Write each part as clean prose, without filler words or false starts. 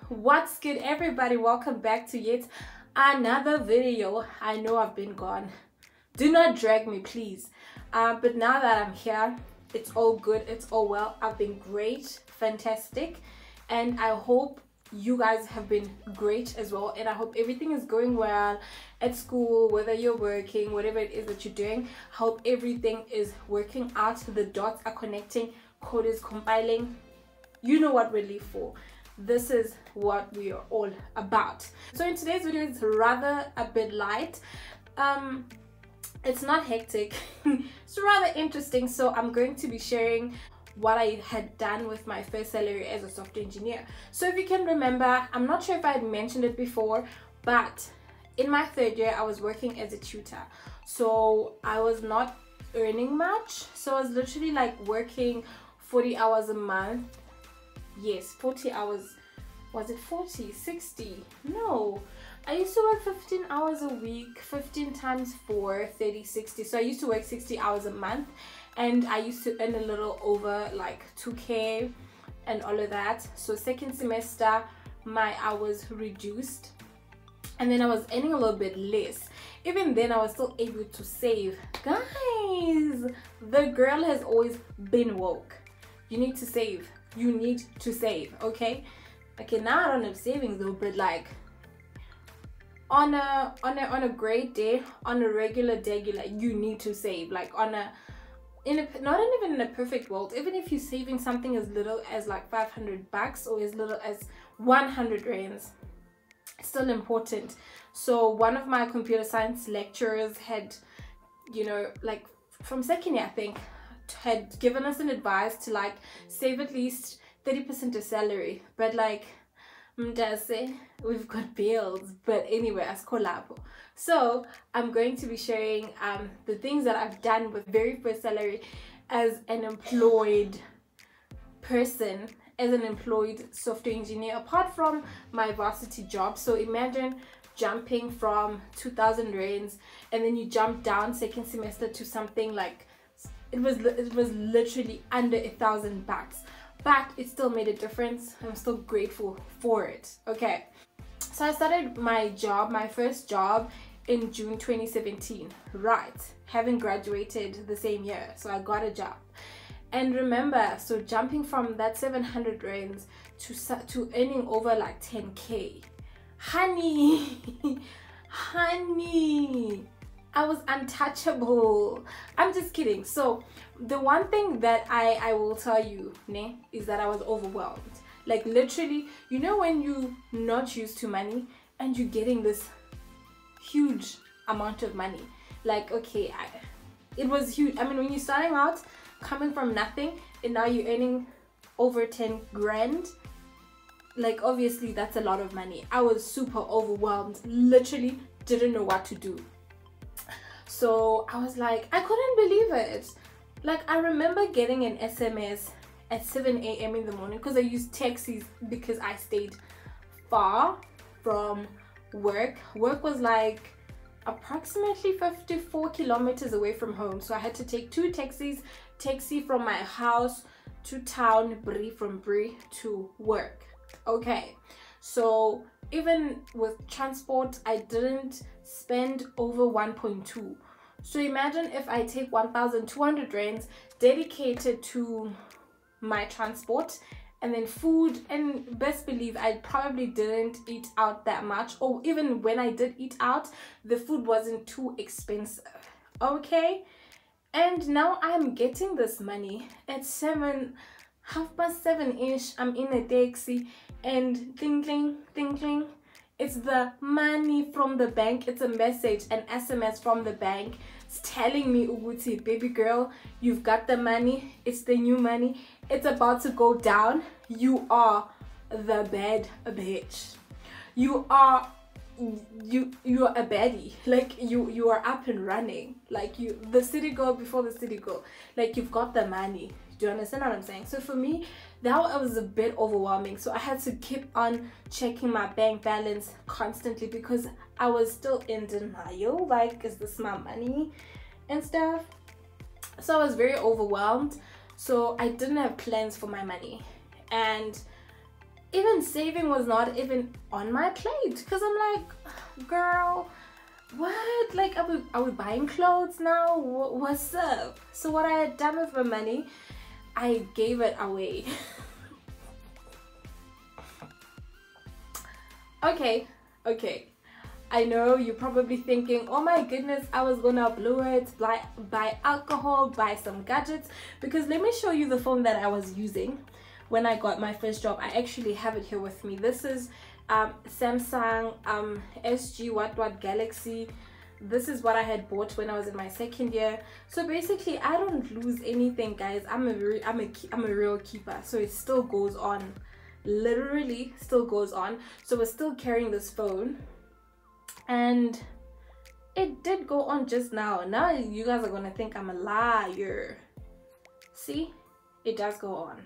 What's good, everybody? Welcome back to yet another video. I know I've been gone, do not drag me, please. But now that I'm here, it's all good, it's all well. I've been great, fantastic, and I hope you guys have been great as well, and I hope everything is going well at school, whether you're working, whatever it is that you're doing. I hope everything is working out, the dots are connecting, code is compiling. You know what we live for. This is what we are all about. So in today's video, it's rather a bit light. It's not hectic. It's rather interesting. So I'm going to be sharing what I had done with my first salary as a software engineer. So if you can remember, I'm not sure if I had mentioned it before, but in my third year I was working as a tutor. So I was not earning much. So I was literally like working 40 hours a month. Yes, 40 hours. Was it 40, 60? No, I used to work 15 hours a week, 15 times 4, 30, 60. So I used to work 60 hours a month, and I used to earn a little over like 2K and all of that. So second semester my hours reduced, and then I was earning a little bit less. Even then I was still able to save. Guys, the girl has always been woke. You need to save. You need to save. Okay, now I don't have savings though, but like on a great day, on a regular day, you need to save. Like not even in a perfect world, even if you're saving something as little as like 500 bucks or as little as 100 rands, it's still important. So one of my computer science lecturers had, you know, like from second year I think, had given us an advice to like save at least 30% of salary. But like we've got bills. But anyway, as collabo. So I'm going to be sharing the things that I've done with very first salary as an employed person, as an employed software engineer, apart from my varsity job. So imagine jumping from 2,000 rands and then you jump down second semester to something like it was literally under 1,000 bucks, but it still made a difference. I'm still grateful for it. Okay, so I started my first job in June 2017, right, having graduated the same year. So I got a job, and remember, so jumping from that 700 rands to earning over like 10K, honey. I was untouchable. I'm just kidding. So the one thing that I will tell you, is that I was overwhelmed. Like literally, you know when you're not used to money and you're getting this huge amount of money. Like, okay, it was huge. I mean, when you're starting out, coming from nothing, and now you're earning over 10 grand, like obviously that's a lot of money. I was super overwhelmed, literally didn't know what to do. So I was like, I couldn't believe it. Like I remember getting an SMS at 7 a.m. in the morning, because I used taxis because I stayed far from work. Work was like approximately 54 kilometers away from home. So I had to take 2 taxis, taxi from my house to town, from Brie to work. Okay, so even with transport, I didn't spend over 1.2. So imagine if I take 1,200 rands dedicated to my transport and then food, and best believe I probably didn't eat out that much, or even when I did eat out, the food wasn't too expensive. Okay, and now I'm getting this money at 7:30ish. I'm in a taxi and thinking, it's the money from the bank. It's a message, an SMS from the bank. It's telling me, Uguti, baby girl, you've got the money. It's the new money. It's about to go down. You are the bad bitch. You are a baddie. Like you are up and running. Like the city girl before the city girl. Like you've got the money. Do you understand what I'm saying? So for me, that was a bit overwhelming. So I had to keep on checking my bank balance constantly, because I was still in denial. Like, is this my money and stuff? So I was very overwhelmed. So I didn't have plans for my money. And even saving was not even on my plate, because I'm like, girl, what? Like, are we buying clothes now? What's up? So what I had done with my money, I gave it away. Okay, I know you're probably thinking, oh my goodness, I was gonna blow it, buy alcohol, buy some gadgets, because let me show you the phone that I was using when I got my first job. I actually have it here with me. This is Samsung SG what Galaxy. This is what I had bought when I was in my second year. So basically, I don't lose anything, guys. I'm a real keeper, so it still goes on, literally still goes on. So we're still carrying this phone, and it did go on just now. Now you guys are gonna think I'm a liar. See, it does go on.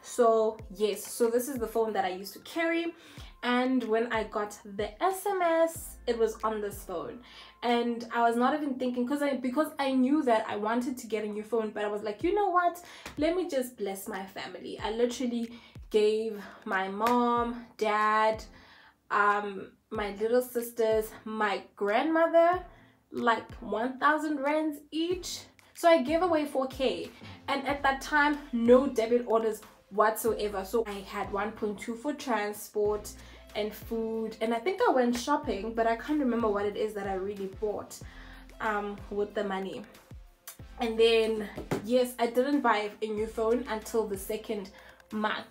So yes, so this is the phone that I used to carry, and when I got the SMS, it was on this phone, and I was not even thinking, because I knew that I wanted to get a new phone, but I was like, you know what, let me just bless my family. I literally gave my mom, dad, my little sisters, my grandmother, like 1,000 rands each. So I gave away 4K, and at that time, no debit orders whatsoever. So I had 1.2 for transport and food, and I think I went shopping, but I can't remember what it is that I really bought with the money. And then yes, I didn't buy a new phone until the second month.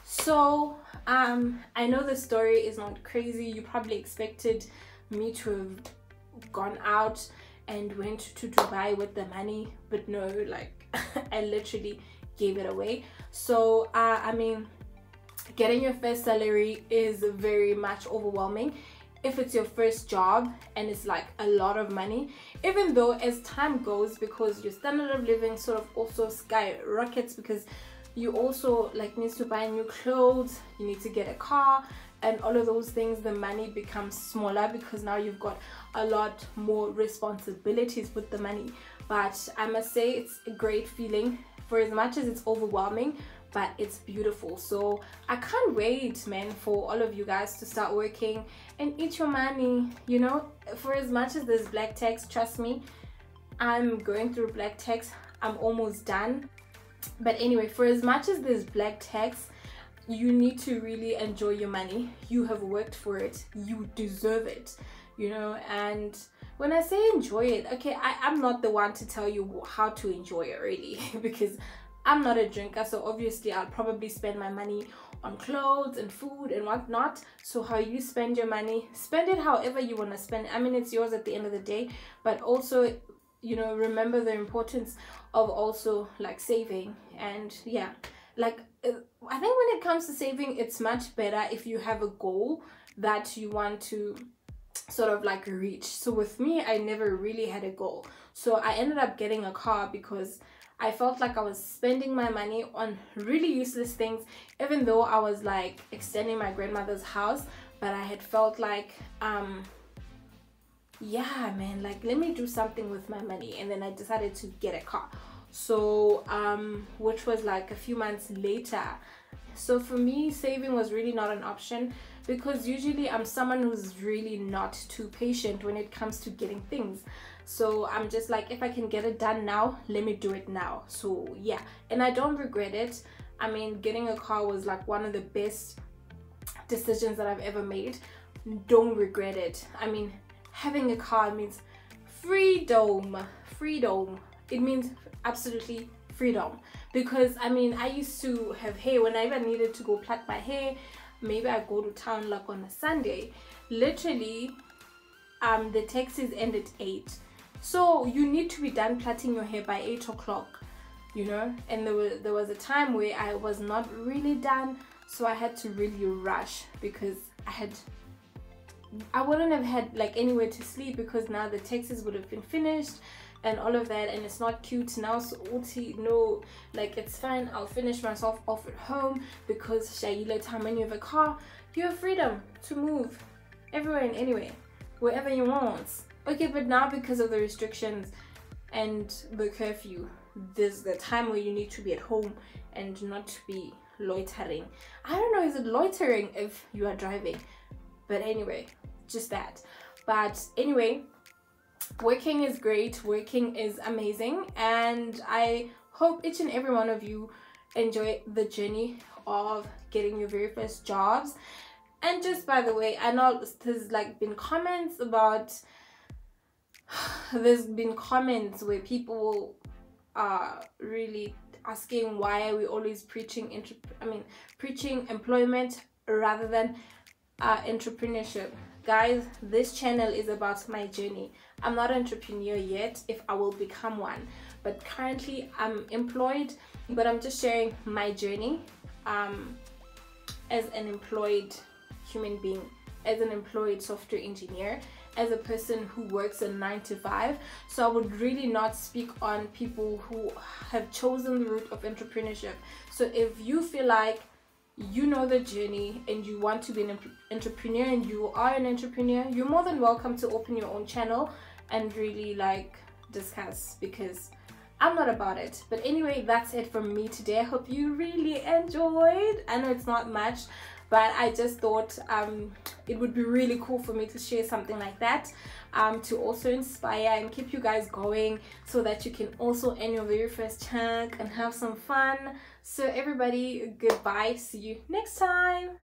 So I know the story is not crazy. You probably expected me to have gone out and went to Dubai with the money, but no, like I literally gave it away. So I mean, getting your first salary is very much overwhelming if it's your first job and it's like a lot of money, even though as time goes, because your standard of living sort of also skyrockets, because you also like need to buy new clothes, you need to get a car, and all of those things, the money becomes smaller because now you've got a lot more responsibilities with the money. But I must say, it's a great feeling, for as much as it's overwhelming, but it's beautiful. So I can't wait, man, for all of you guys to start working and eat your money. You know, for as much as there's black tax, trust me, I'm going through black tax, I'm almost done. But anyway, for as much as there's black tax, you need to really enjoy your money. You have worked for it, you deserve it, you know. And when I say enjoy it, okay, I'm not the one to tell you how to enjoy it really, because I'm not a drinker, so obviously I'll probably spend my money on clothes and food and whatnot. So how you spend your money, spend it however you want to spend it. I mean, it's yours at the end of the day, but also, you know, remember the importance of also like saving. And yeah, like I think when it comes to saving, it's much better if you have a goal that you want to sort of like reach. So with me, I never really had a goal, so I ended up getting a car because I felt like I was spending my money on really useless things, even though I was like extending my grandmother's house. But I had felt like yeah, man, like let me do something with my money. And then I decided to get a car, so which was like a few months later. So for me, saving was really not an option, because usually I'm someone who's really not too patient when it comes to getting things. So I'm just like, if I can get it done now, let me do it now. So yeah, and I don't regret it. I mean, getting a car was like one of the best decisions that I've ever made. Don't regret it. I mean, having a car means freedom. It means absolutely freedom. Because I mean, I used to have hair. Whenever I needed to go plait my hair, maybe I go to town like on a Sunday, literally the taxis end at 8, so you need to be done plaiting your hair by 8 o'clock, you know. And there was a time where I was not really done, so I had to really rush, because I wouldn't have had like anywhere to sleep, because now the taxis would have been finished and all of that, and it's not cute now. So Uti, no, like it's fine, I'll finish myself off at home, because Shayila, time when you have a car, you have freedom to move everywhere and anywhere, wherever you want. Okay, but now because of the restrictions and the curfew, there's the time where you need to be at home and not to be loitering. I don't know, is it loitering if you are driving? But anyway, just that. But anyway, working is great, working is amazing, and I hope each and every one of you enjoy the journey of getting your very first jobs. And just by the way, I know there's like been comments about there's been comments where people are really asking why are we always preaching preaching employment rather than entrepreneurship. Guys, this channel is about my journey. I'm not an entrepreneur yet, if I will become one, but currently I'm employed, but I'm just sharing my journey as an employed human being, as an employed software engineer, as a person who works a 9 to 5. So I would really not speak on people who have chosen the route of entrepreneurship. So if you feel like you know the journey and you want to be an entrepreneur and you are an entrepreneur, you're more than welcome to open your own channel and really like discuss, because I'm not about it. But anyway, that's it from me today. I hope you really enjoyed. I know it's not much, but I just thought it would be really cool for me to share something like that, to also inspire and keep you guys going, so that you can also earn your very first chunk and have some fun. So everybody, goodbye, see you next time.